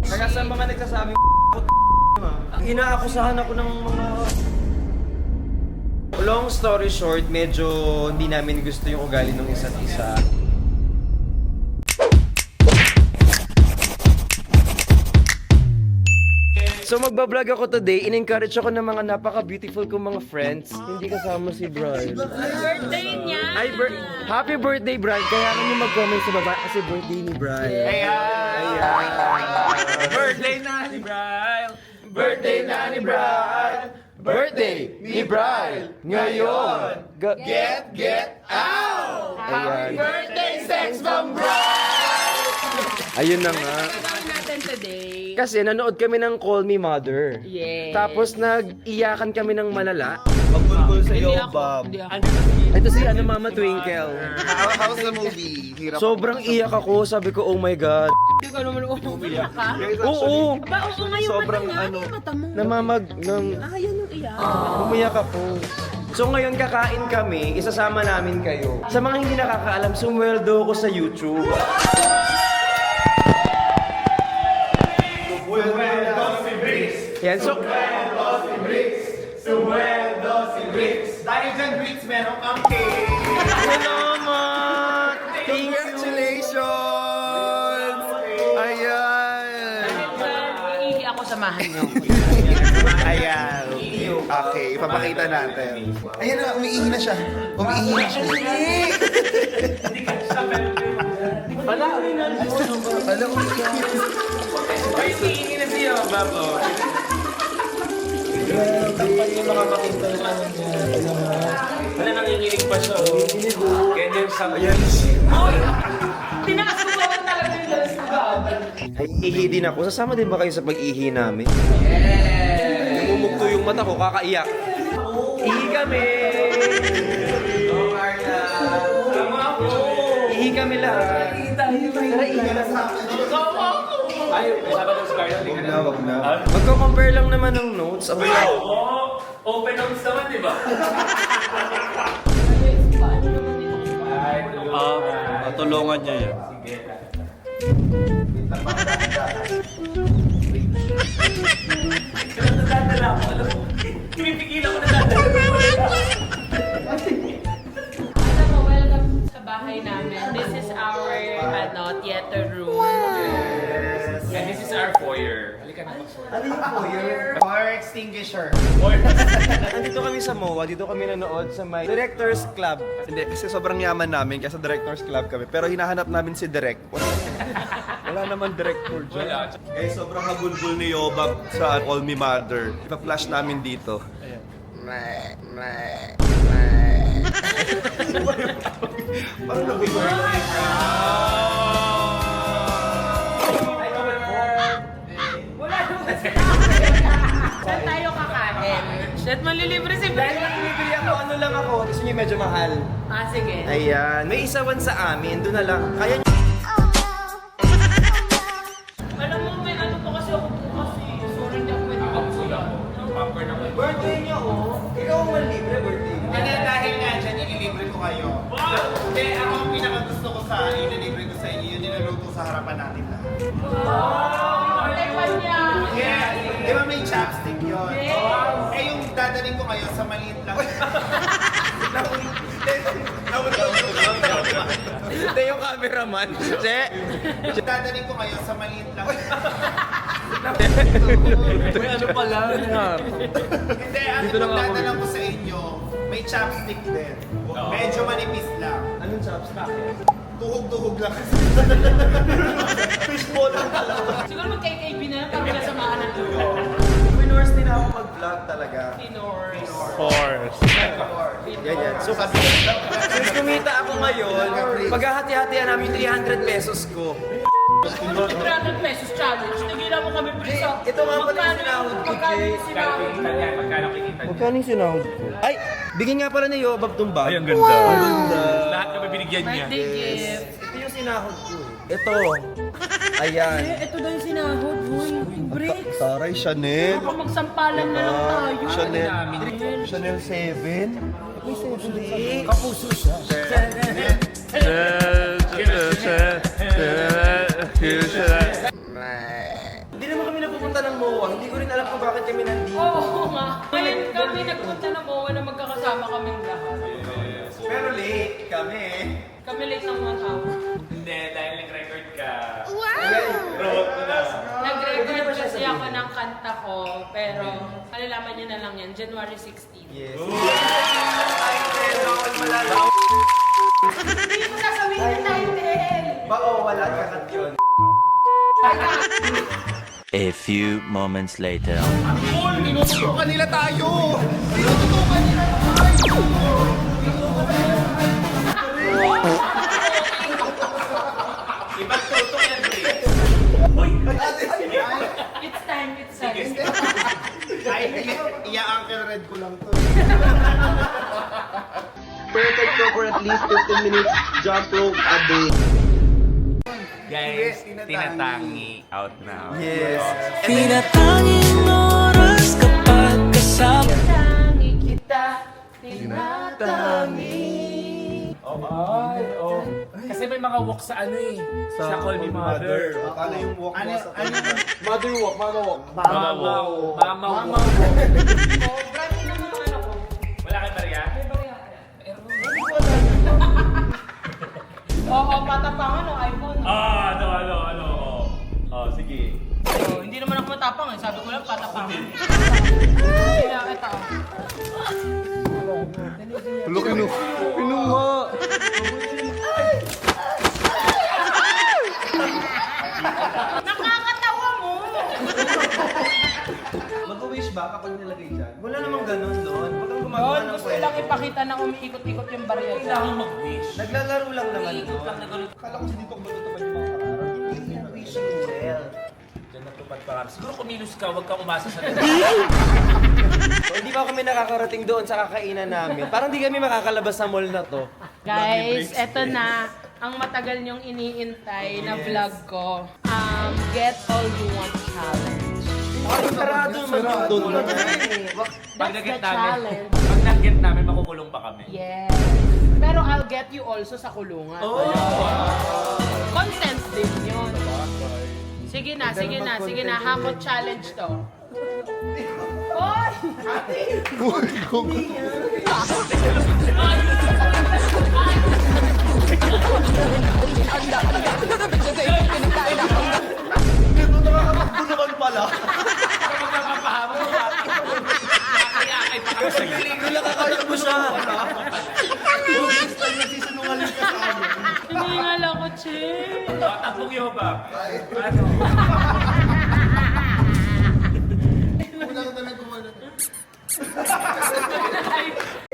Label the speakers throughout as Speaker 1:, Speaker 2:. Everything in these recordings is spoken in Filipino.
Speaker 1: Kaya sa mga nagsasabing inaakusahan ako ng mga... Long story short, medyo hindi namin gusto yung ugali ng isa't isa. So magbablog ako today, in-encourage ako ng mga napaka-beautiful kong mga friends. Hindi kasama si Brian.
Speaker 2: Birthday niya!
Speaker 1: Ay, happy birthday, Brian! Kaya nyo mag-comment sa baba kasi birthday ni Brian.
Speaker 3: Ayan! Birthday na ni Brian! Birthday na ni Brian! Birthday ni Brian! Ngayon! Get out! Happy birthday, Sex Bomb Brian!
Speaker 1: Ayun na nga.
Speaker 2: Ano gagawin natin today?
Speaker 1: Kasi nanood kami ng Call Me Mother.
Speaker 2: Yes.
Speaker 1: Tapos nag-iyakan kami ng malala.
Speaker 3: Magbulbul sa
Speaker 2: Hindi
Speaker 3: iyo,
Speaker 2: ako.
Speaker 3: Bob.
Speaker 2: Hindi ako.
Speaker 1: Ito si Mama Twinkle.
Speaker 3: How's the movie? Hirap.
Speaker 1: Sobrang iyak ako. Sabi ko, oh my God.
Speaker 2: Hindi ko naman umiyak ka.
Speaker 1: Oo.
Speaker 2: Ba, oo nga yung
Speaker 3: Sobrang
Speaker 2: mata niya.
Speaker 3: ano.
Speaker 2: Ano yung mata mo?
Speaker 1: Nang
Speaker 2: Yan yung iyak.
Speaker 1: umiyak ako. So ngayon kakain kami, isasama namin kayo. Sa mga hindi nakakaalam, sumweldo ako sa YouTube. Yan, so...
Speaker 3: Dahil dyan, Bricks, meron kang cake!
Speaker 1: Salamat! Thank you!
Speaker 3: Congratulations! Ayan!
Speaker 2: Iihi ako, samahan niyo.
Speaker 3: Ayan. Okay, ipapakita natin. Ayan na, umiihi na siya. Umiihi na siya.
Speaker 1: Wala!
Speaker 3: Alam mo siya.
Speaker 1: Ay, tingin na siya, Babo. Tapat yung makapakita na wala nanginginig pa siya, oh. Ganyan sa... Ayan.
Speaker 2: Tinakas ko ba talaga yung dalas ko ba?
Speaker 1: Ay, ihi din ako. Sasama din ba kayo sa pag-ihi namin? Yeah! Namumugto yung mata ko, kakaiyak. Ihi kami! Ihi kami lahat. Tara, ihi na sa
Speaker 4: Ay, may sabi ng Scarlett.
Speaker 3: Wag na.
Speaker 1: Magko-compare lang naman ng notes. Aba,
Speaker 4: Oo, open notes naman, di ba?
Speaker 1: tulungan niya yan.
Speaker 4: Nadadala ako, alam mo. Pinipigil ako nadadala.
Speaker 2: Alam mo, welcome sa bahay namin. This is our, theater room.
Speaker 4: And this is our foyer. Halika na.
Speaker 1: Ano yung foyer?
Speaker 3: Fire extinguisher.
Speaker 1: Nandito kami sa MOA, dito kami nanood sa may Directors Club.
Speaker 3: Hindi, kasi sobrang yaman namin, kaya sa Directors Club kami. Pero hinahanap namin si Direk. Wala naman director dyan.
Speaker 4: Wala.
Speaker 3: Eh, sobrang habulbul ni Yobab sa Call Me Mother. Ipa-flash namin dito. Parang nag-work.
Speaker 2: Wala naman Saan tayo kakain? Shit, malilibre si
Speaker 1: Dahil
Speaker 2: Ben.
Speaker 1: nakilibili ako, ano lang ako, gusto niyo medyo mahal.
Speaker 2: Sige.
Speaker 1: Ayan, may isawan sa amin, doon na lang. Kaya
Speaker 2: Alam mo, may ano pa kasi ako bukas eh. Sorry, hindi ako pwede
Speaker 4: Wala ko. Yung popcorn ako.
Speaker 1: birthday niya, oh. Ikaw ang manlibre, birthday niya.
Speaker 3: Kaya dahil nga dyan, ililibre ko kayo. Hindi, ako ang pinakagusto ko sa ililibre ko sa inyo, yun nilaluto sa harapan natin lahat.
Speaker 2: Tekwan niya.
Speaker 3: Yeah, di ba may chopstick yun? Eh yung dadaling ko ngayon sa maliit lang.
Speaker 1: Hindi yung cameraman. Che!
Speaker 3: Yung dadaling ko ngayon sa maliit lang.
Speaker 1: May ano pala?
Speaker 3: Hindi, ano yung dadalang ko sa inyo, may chopstick din. Medyo manipis lang.
Speaker 1: Anong chopstick?
Speaker 3: Tuhog-tuhog lang. Fishball lang talaga.
Speaker 2: Siguro magkay-KB na lang para wala samahan ng tuyo.
Speaker 1: Pinors din ako mag-vlog talaga.
Speaker 2: Pinors.
Speaker 1: Ganyan. So, since kumita ako ngayon, paghahati-hatihan namin 300 pesos ko.
Speaker 2: 300 pesos challenge. Nagilan mo kami prisa.
Speaker 1: Ito nga pala yung sinahod ko,
Speaker 2: Magkano
Speaker 1: Jay.
Speaker 2: yung sinahod mo?
Speaker 4: Magkano kikita niya?
Speaker 1: Magkano yung sinahod ko? Ay! Bigyan nga pala ni Yobab tong bag.
Speaker 4: Ay, ang ganda.
Speaker 1: Ang ganda.
Speaker 4: Lahat kami binigyan niya.
Speaker 2: Birthday gift.
Speaker 1: Ito yung sinahod ko. Ito. Ayan.
Speaker 2: Ito daw yung sinahod. Uy, bricks.
Speaker 3: Taray, Chanel.
Speaker 2: Baka magsampalan na lang tayo.
Speaker 3: Chanel.
Speaker 2: Chanel.
Speaker 3: Chanel 7.
Speaker 1: Kapuso siya. Hindi ko rin alam kung bakit kami nandito.
Speaker 2: Oo nga. Ngayon kami nagpunta ng MOA na magkakasama kaming lahat.
Speaker 3: Pero late kami.
Speaker 2: Kami late ng 1 hour.
Speaker 4: Hindi, dahil nag-record ka.
Speaker 3: Road na.
Speaker 2: Nag-record kasi ako ng kanta ko, pero malalaman niyo na lang yan, January 16.
Speaker 1: Yes.
Speaker 3: Ay, bawal malalaw.
Speaker 2: Hindi mo sasabihin yung title!
Speaker 3: Wala kakat yun.
Speaker 5: A few moments later.
Speaker 3: Tinututukan nila tayo! Tinututukan nila tayo!
Speaker 4: Ibang tutok yan, Dre.
Speaker 2: It's time, it's time.
Speaker 3: Ay, iya-uncle red ko lang to.
Speaker 1: Perfect ko for at least 15 minutes jump rope a day.
Speaker 4: Guys,
Speaker 3: Tinatangi.
Speaker 4: tinatangi out now.
Speaker 1: Yes.
Speaker 5: Tinatanging oras kapag kasama.
Speaker 2: Tinatangi kita, tinatangi.
Speaker 4: Kasi may mga walk sa ano eh. Sa Call Me Mother.
Speaker 3: Ano yung walk mo sa
Speaker 1: Mother walk, mama walk.
Speaker 4: Mama walk. Mama walk.
Speaker 2: Oh, brand na mga ano ko.
Speaker 4: Wala kay Maria?
Speaker 2: Oo, patapangan o iPhone.
Speaker 4: Ano. Oh, sige.
Speaker 2: Oh, hindi naman ako matapang eh. Sabi ko lang patapangan. Kaya ito.
Speaker 1: Pinuha.
Speaker 2: Nakakatawa mo!
Speaker 1: Mag-wish ba kapag nilagay dyan? Wala namang ganun doon. Pag ang gumagawa
Speaker 2: Yun,
Speaker 1: ng
Speaker 2: gusto
Speaker 1: kwento.
Speaker 2: lang ipakita na umiikot-ikot yung barya.
Speaker 4: Kailangan mag-wish.
Speaker 1: Naglalaro lang naman doon.
Speaker 3: Akala ko si dito ko matutupad yung mga kararap.
Speaker 1: Hindi yung wishing well.
Speaker 4: Diyan natupad pa kami. Siguro kumilos ka, huwag kang umasa sa
Speaker 1: So, hindi pa kami nakakarating doon sa kakainan namin. Parang di kami makakalabas sa mall na to.
Speaker 2: Guys, eto na ang matagal niyong iniintay na vlog ko. Get All You Want Challenge.
Speaker 1: Parang sarado naman yung doon.
Speaker 4: Pag
Speaker 2: That's
Speaker 4: nag-get
Speaker 2: the
Speaker 4: namin,
Speaker 2: challenge.
Speaker 4: pag nag-get namin, makukulong pa kami.
Speaker 2: Yes. Pero I'll get you also sa kulungan. Content din yun. Sige na. Hakot challenge to. Oy!
Speaker 3: Nakakatakbo naman pala.
Speaker 4: Kapag napapahamak mo ka, kaya-kaya pa kami sa gilid.
Speaker 1: Nakakatakbo siya.
Speaker 3: Gusto niya sisinungaling ka sa amin.
Speaker 2: Hiningal ako, Che.
Speaker 4: Takbong yoba. Ano?
Speaker 3: Unang talagang gumana.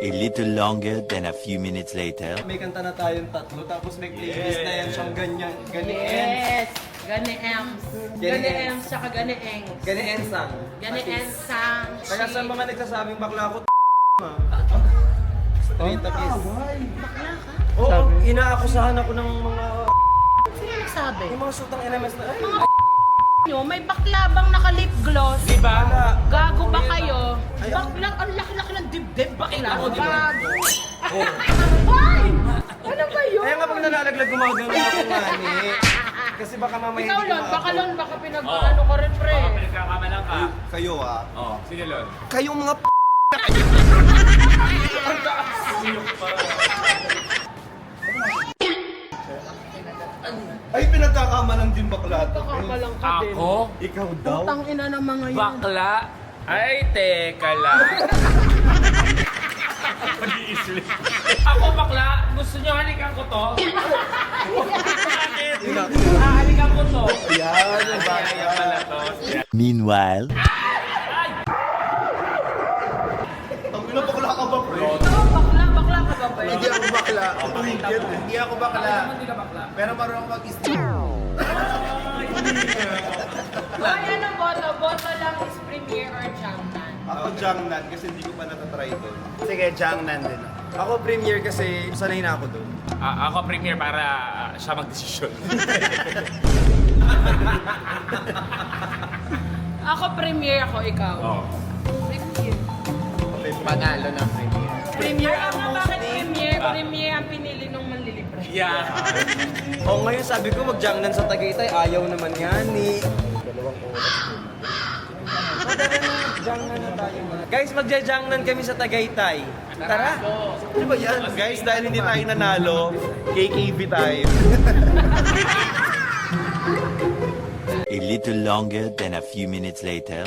Speaker 5: A little longer than a few minutes later.
Speaker 1: May kanta na tayong tatlo, tapos may playlist na yan siyang ganyan.
Speaker 2: Yes. Gani Ems. Gani Ems, saka Gani Engs.
Speaker 1: Gani ensang.
Speaker 2: Gani Ensang.
Speaker 1: Kaya sa mga nagsasabing bakla ko, straight up is. Oo, inaakusahan ako ng mga
Speaker 2: Sino nagsabi?
Speaker 1: yung mga sutang NMS na. Ay,
Speaker 2: Nyo, may bakla bang naka-lip gloss?
Speaker 4: Diba?
Speaker 2: Gago ba kayo? Bakla, ang laki-laki ng dibdib. Bakla, gago. Ay! Ano ba yun?
Speaker 1: Kaya nga pag nalalaglag gumagano ako mani. Kasi baka mamaya
Speaker 2: Ikaw,
Speaker 1: hindi
Speaker 2: Lon,
Speaker 1: ko
Speaker 2: baka
Speaker 1: ma-upload.
Speaker 2: Lon, baka pinag-ano ko rin, pre.
Speaker 4: Baka pinagkakamalang ka.
Speaker 3: Kayo ah.
Speaker 4: Oo, sige Lon.
Speaker 3: Kayong mga Ay, pinagkakamalang din bakla to.
Speaker 2: Kakabalang ka din.
Speaker 4: Ako?
Speaker 3: Ikaw daw?
Speaker 2: Putang ina ng mga yun.
Speaker 4: Bakla? Ay, teka lang. Pag-iisli. Ako bakla, gusto nyo halikan ko to? Bakit? Halikan ko to.
Speaker 3: Yan, yung
Speaker 4: Kaya pala to.
Speaker 5: Meanwhile.
Speaker 3: Ang ina bakla ka ba, bro?
Speaker 2: Bakla ka ba ba?
Speaker 3: Hindi ako bakla. Tumigil. Hindi ako bakla. Pero marunong ako mag-isip.
Speaker 2: Ay, ano boto? Boto lang is Premier or Jangnan.
Speaker 3: Ako Jangnan kasi hindi ko pa natatry doon. Sige, Jangnan din.
Speaker 1: Ako premier kasi sanay na ako doon.
Speaker 4: Ako premier para siya mag-desisyon.
Speaker 2: Ako Premier, ako ikaw.
Speaker 4: Oo.
Speaker 2: Premier.
Speaker 3: Panalo ng premier.
Speaker 2: Premier ang bakit Premier? Premier ang pinili nung manlilibre.
Speaker 4: Yeah.
Speaker 1: O ngayon sabi ko mag-jangnan sa Tagaytay, ayaw naman yan ni... Jangnan na tayo. Guys, magja-jangnan kami sa Tagaytay. Tara! Ano ba yan?
Speaker 3: Guys, dahil hindi tayo nanalo, KKB tayo.
Speaker 5: A little longer than a few minutes later.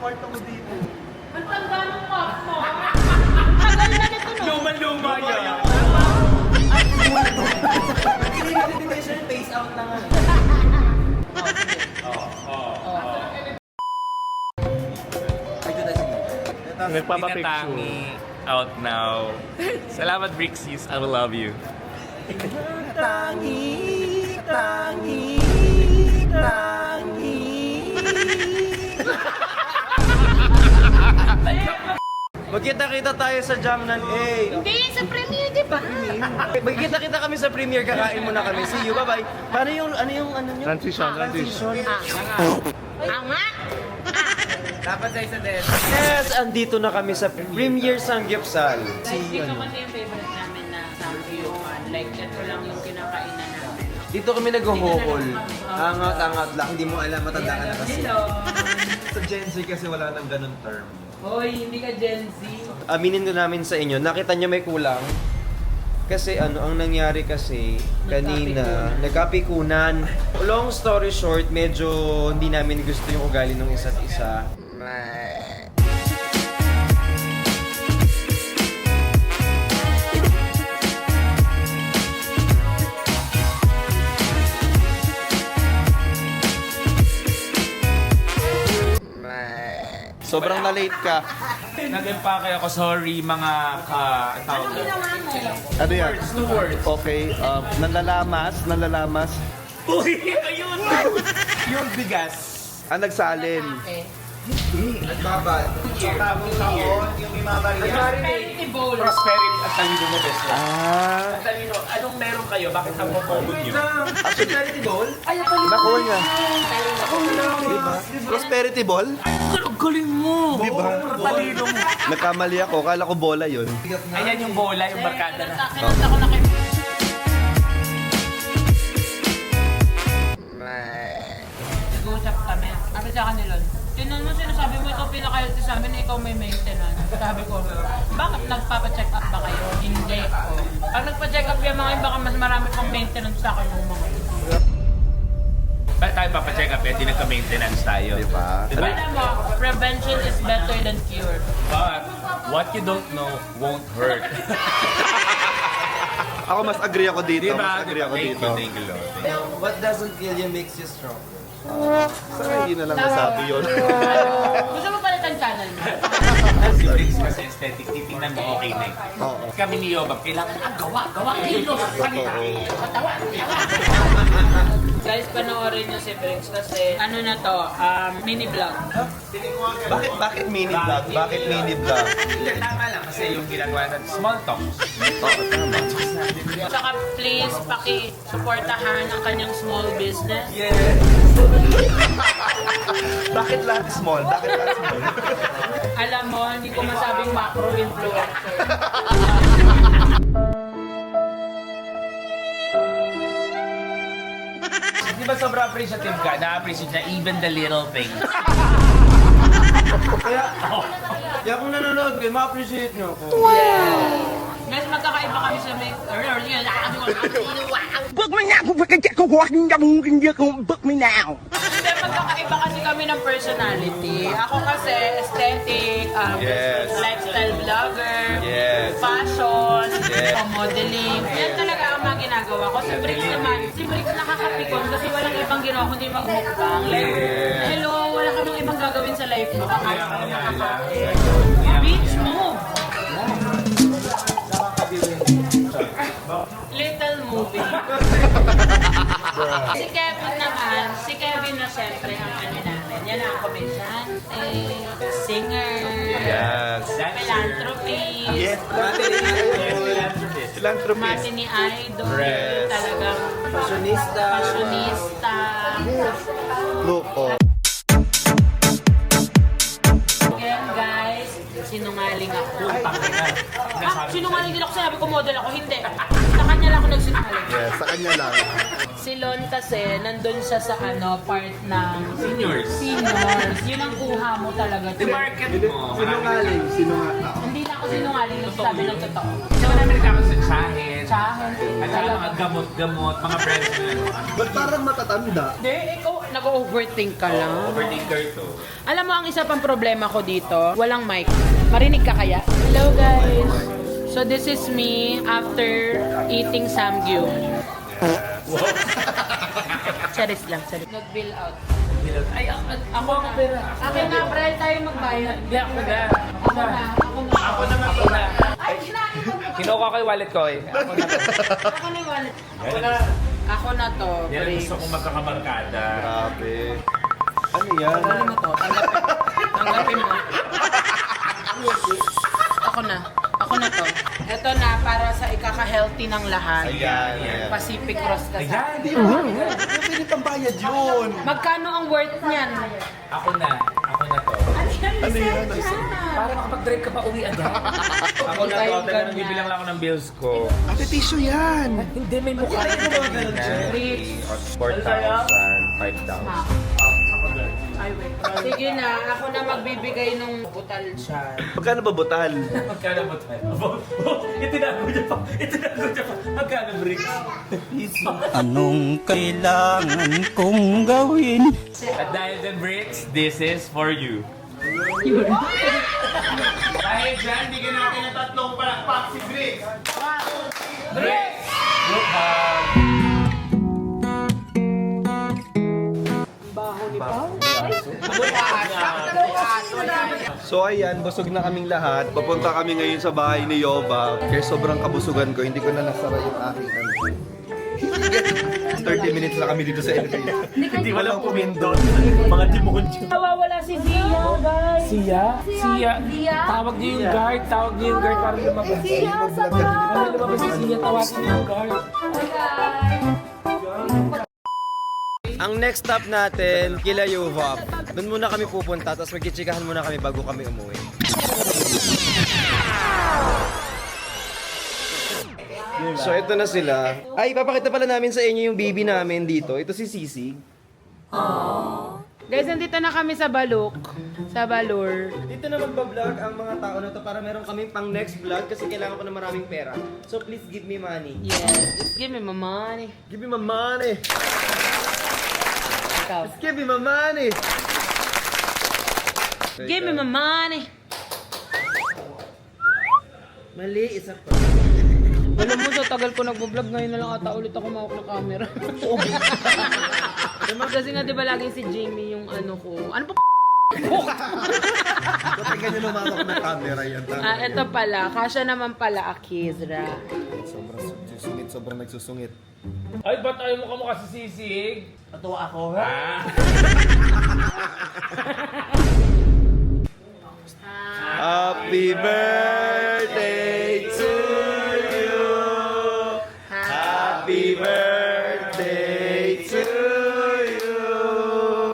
Speaker 2: Ang tanda ng pop mo. Tagal na nito, no?
Speaker 4: Luma-luma yan.
Speaker 1: Face out na nga.
Speaker 4: Tinatangi out now. Salamat, Brixies. I will love you.
Speaker 1: Tangi, tangi, tangi. Magkita-kita tayo sa Jamnan A.
Speaker 2: Hindi, sa premiere, di ba?
Speaker 1: Magkita-kita kami sa premiere, kakain muna kami. See you, bye-bye. Paano yung, ano nyo?
Speaker 3: Transition.
Speaker 2: Anga!
Speaker 4: Dapat sa isa din.
Speaker 1: Yes, andito na kami sa premiere Sanggipsal.
Speaker 2: Like, ito kasi yung favorite namin na samgyupan. Like, ito lang yung kinakainan namin.
Speaker 1: Dito kami nag-hohol. Angat-angat lang. Hindi mo alam, matanda ka na kasi.
Speaker 2: Hello!
Speaker 3: Sa Gen Z kasi wala nang ganun term.
Speaker 2: Hoy, hindi ka Gen Z.
Speaker 1: Aminin ko namin sa inyo, nakita niyo may kulang. Kasi ang nangyari kasi kanina, nagkapikunan. Long story short, medyo hindi namin gusto yung ugali ng isa't isa.
Speaker 3: Sobrang na-late ka.
Speaker 4: Nag-empake ako. Sorry, mga tawag.
Speaker 3: Ano yan?
Speaker 4: Two words.
Speaker 3: Okay, nanlalamas.
Speaker 4: Uy, ayun! Yung bigas.
Speaker 3: Nagsalin.
Speaker 2: Okay.
Speaker 1: Nagbabad.
Speaker 2: Prosperity bowl.
Speaker 4: Prosperity at talino mo, best friend.
Speaker 3: Ah,
Speaker 4: At talino, anong meron kayo? Bakit ang common nyo?
Speaker 1: Prosperity bowl?
Speaker 3: nakuha niya. Diba? Prosperity ball?
Speaker 4: Galing mo!
Speaker 3: Diba?
Speaker 4: Talino mo.
Speaker 3: Nagkamali ako, kala ko bola yun.
Speaker 4: Ayan yung bola, yung barkada na.
Speaker 2: Kinanta ko na kayo. Nag-uusap kami. Sabi sa akin nilon, tinan mo sinasabi mo ikaw pinaka-healthy sa amin, ikaw may maintenance. Sabi ko, bakit nagpapa-check up ba kayo? Hindi. Pag nagpa-check up yung mga yun, baka mas marami pang maintenance sa akin yung mga yun.
Speaker 4: Ba't tayo papacheck up? Hindi nagka-maintenance tayo.
Speaker 3: Diba?
Speaker 2: Alam mo, prevention is better than cure.
Speaker 4: But what you don't know won't hurt.
Speaker 3: Ako mas agree ako dito.
Speaker 4: Diba?
Speaker 3: Mas agree ako
Speaker 4: Thank
Speaker 3: dito.
Speaker 4: you, thank you, Lord.
Speaker 1: What doesn't kill you makes you strong.
Speaker 3: Sana hindi na lang nasabi yun.
Speaker 2: Gusto mo palitan channel mo?
Speaker 4: Si Briggs kasi aesthetic, titingnan mo okay na yun.
Speaker 3: Oo.
Speaker 4: Kami ni Yobab, kailangan gawa, kilos, salita, patawa.
Speaker 2: Guys, panoorin nyo si Briggs kasi ano na to, mini vlog.
Speaker 3: Bakit mini vlog? Bakit mini vlog?
Speaker 4: Hindi, tama lang kasi yung ginagawa natin, small talk.
Speaker 2: Saka please, paki-supportahan ang kanyang small business.
Speaker 3: Bakit lahat small? Bakit lahat small?
Speaker 2: Alam mo, hindi ko masabing macro-influencer.
Speaker 4: Di ba sobrang appreciative ka? Na-appreciate na even the little things.
Speaker 1: Kaya kung nanonood kayo, ma-appreciate nyo ako.
Speaker 2: Guys, magkakaiba kami sa make...
Speaker 6: Book me now, book me now.
Speaker 2: Hindi, magkakaiba kasi kami ng personality. Ako kasi aesthetic,
Speaker 3: Yes.
Speaker 2: lifestyle vlogger,
Speaker 3: Yes.
Speaker 2: fashion,
Speaker 3: Yes.
Speaker 2: modeling. Yan talaga ang mga ginagawa ko. Si Briggs naman, si Briggs nakakapikon kasi walang ibang ginawa kundi mag-mukbang. Like, hello, wala ka bang ibang gagawin sa life mo? Kakain ka lang nakakain. Bitch, move! Little movie. Si Kevin naman, si Kevin na siyempre ang ano namin. Yan ang komedyante, singer,
Speaker 3: Yes.
Speaker 2: philanthropist,
Speaker 3: Yes. Philanthropist.
Speaker 2: mati ni Idol,
Speaker 3: Yes.
Speaker 2: talagang
Speaker 1: Fashionista.
Speaker 2: fashionista.
Speaker 3: Look, oh.
Speaker 2: Again guys, sinungaling ako. Sinungaling din ako, sabi ko model ako, hindi. Sa kanya lang ako nagsinungaling.
Speaker 3: Yes, sa kanya lang.
Speaker 2: Si Lon kasi, nandun siya sa part ng
Speaker 4: Seniors.
Speaker 2: seniors. Yun ang kuha mo talaga.
Speaker 4: Di market mo.
Speaker 3: Sinungaling.
Speaker 2: Hindi na ako sinungaling, nagsasabi ng totoo.
Speaker 4: Isa ba namin kami sa tsahin?
Speaker 2: Tsahin.
Speaker 4: At saka mga gamot-gamot, mga friends mo.
Speaker 3: Ba't parang matatanda?
Speaker 2: Hindi, ikaw, nag-overthink ka lang.
Speaker 4: Overthinker to.
Speaker 2: Alam mo, ang isa pang problema ko dito, walang mic. Marinig ka kaya? Hello guys! So this is me after eating samgyup. Charis lang, charis. Nag-bill out.
Speaker 4: Ay, ako ang pera.
Speaker 2: Akin na, Brel, tayo magbayad.
Speaker 4: Hindi, ako na.
Speaker 2: Ako na.
Speaker 4: Ako na.
Speaker 2: Ay, kinain ko.
Speaker 4: Kinuha ko yung wallet ko eh. Ako na.
Speaker 2: Ako na yung wallet. Ako na to,
Speaker 4: Yan ang
Speaker 2: Briggs.
Speaker 4: gusto kong magkakabarkada.
Speaker 1: Grabe. Ano yan?
Speaker 2: Ano mo to? Tanggapin mo. Ako na. Ako na to. Ito na, para sa ikaka-healthy ng lahat.
Speaker 1: Ayan.
Speaker 2: Pacific Cross ka sa.
Speaker 3: Pwede pang bayad yun.
Speaker 2: Magkano ang worth niyan?
Speaker 4: Ako na. Ako na to.
Speaker 2: Ano yan?
Speaker 4: Para makapag-drive ka pa uwi agad. Ako na to. Talagang bibilang lang ako ng bills ko.
Speaker 3: Ate, tissue yan.
Speaker 4: Hindi, may mukha na
Speaker 2: Briggs.
Speaker 4: 4,000, 5,000.
Speaker 2: Ay, wait. Sige na, ako na magbibigay ng butal siya.
Speaker 1: Magkano ba butal?
Speaker 4: Magkano ba tayo? Itinago niya pa. Itinago niya pa. Magkano bricks?
Speaker 6: Anong kailangan kong gawin?
Speaker 4: At dahil dyan bricks, this is for you.
Speaker 3: Dahil dyan, bigyan natin ng 3 palakpak si Briggs.
Speaker 4: Bricks! Group hug!
Speaker 1: So ayan, busog na kaming lahat. Papunta kami ngayon sa bahay ni Yoba. Kaya sobrang kabusugan ko, hindi ko na nasara yung aking 30 minutes na kami dito sa elevator.
Speaker 4: Hindi walang pumindot. Mga demonyo.
Speaker 2: Nawawala si Zia, guys.
Speaker 4: Siya? Siya? Tawag niyo yung guard. Tawag niyo yung guard para lumabas. Para lumabas si Siya, tawagin niyo yung guard.
Speaker 1: Ang next stop natin, kila Yuvop. Doon muna kami pupunta, tapos magkichikahan muna kami bago kami umuwi. So ito na sila. Ay, papakita pala namin sa inyo yung baby namin dito. Ito si Sisig.
Speaker 2: Guys, nandito na kami sa Baluk. Sa Balur.
Speaker 1: Dito na magbablog ang mga tao na to para meron kaming pang next vlog kasi kailangan ko na maraming pera. So please give me money.
Speaker 2: Yes. Just give me my money.
Speaker 1: Give me my money.
Speaker 2: Ikaw.
Speaker 1: Just give me my money.
Speaker 2: Give me my money.
Speaker 1: Mali, isa pa.
Speaker 2: Alam mo, sa tagal ko nagbo-vlog, ngayon na lang ata ulit ako mawak ng camera. Kasi nga, di ba laging si Jamie yung ano ko. Ano pa
Speaker 1: Kapag ganyan lumawak ng camera yan.
Speaker 2: ito pala. Kasha naman pala, Akizra.
Speaker 1: Sobrang susungit, sobrang nagsusungit.
Speaker 4: Ay, ba't ayaw mo kamukha si Sisig?
Speaker 3: Patuwa ako.
Speaker 4: Ah.
Speaker 1: Happy birthday to you. Happy birthday to you.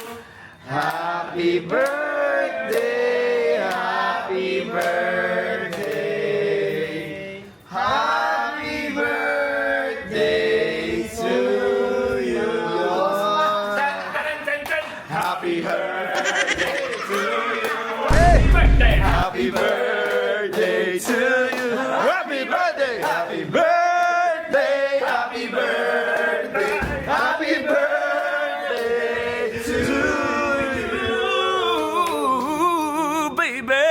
Speaker 1: Happy birthday. Happy birthday. Happy birthday to you. Happy birthday to you.
Speaker 4: Birthday!
Speaker 1: Happy birthday to you. Happy birthday. Happy birthday. Happy birthday. Happy birthday to you, baby.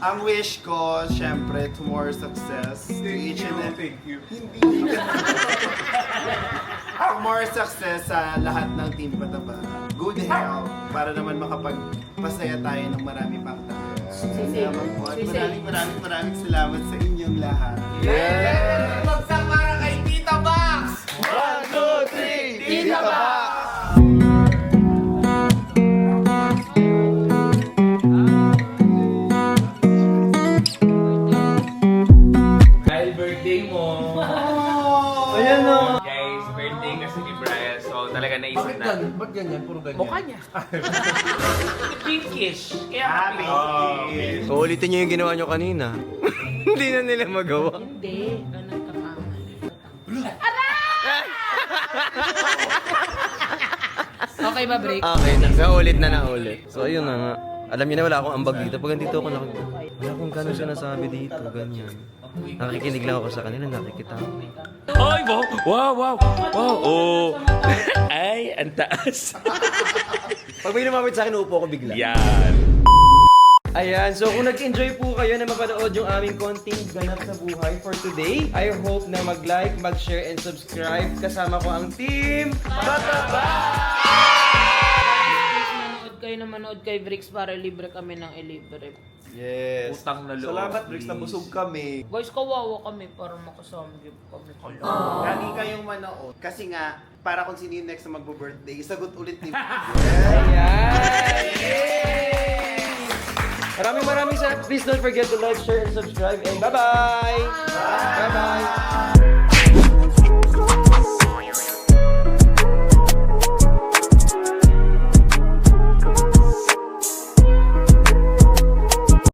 Speaker 3: Ang wish ko, syempre, to more success. To each and every... Hindi. To more success sa lahat ng Team Pataba. Good health. Para naman makapagpasaya tayo ng marami pang tao. Salamat po. At maraming salamat sa inyong lahat.
Speaker 1: Yeah.
Speaker 3: Magsak para kay Tita Box!
Speaker 1: 1, 2, 3. Tita Box.
Speaker 4: Dahil birthday mo.
Speaker 1: Ayan o.
Speaker 4: Guys, birthday kasi ni Brian. So talaga naisip na.
Speaker 3: Ba't ganyan? Puro ganyan.
Speaker 4: Mukha niya. Pinkish. Kaya happy.
Speaker 1: So ulitin nyo yung ginawa nyo kanina. Hindi na nila magawa.
Speaker 2: Hindi. Ganun ka kamali. Okay ba, break?
Speaker 1: Okay, naulit na naulit. So ayun na nga. Alam niyo na wala akong ambag dito. Pag nandito ako, wala akong gano'n sinasabi dito. Ganyan. Nakikinig lang ako sa kanila, nakikita ako.
Speaker 4: Ay, wow. Oh. Ay, ang taas.
Speaker 1: Pag may lumapit sa akin, uupo ako bigla.
Speaker 4: Yan.
Speaker 1: Ayan, so kung nag-enjoy po kayo na mapanood yung aming konting ganap sa buhay for today, I hope na mag-like, mag-share, and subscribe. Kasama ko ang team Bataba!
Speaker 2: Manood kay Bricks para libre kami ng ilibre.
Speaker 3: Yes.
Speaker 4: Utang na loob.
Speaker 3: Salamat, Bricks, na busog kami.
Speaker 2: Guys, kawawa kami para makasamgyup kami.
Speaker 3: Lagi kayong manood. Kasi nga, para kung sino yung next na magbo-birthday, isagot ulit ni
Speaker 1: Ayan! Yay! Maraming salamat. Please don't forget to like, share, and subscribe. And bye-bye! Bye-bye!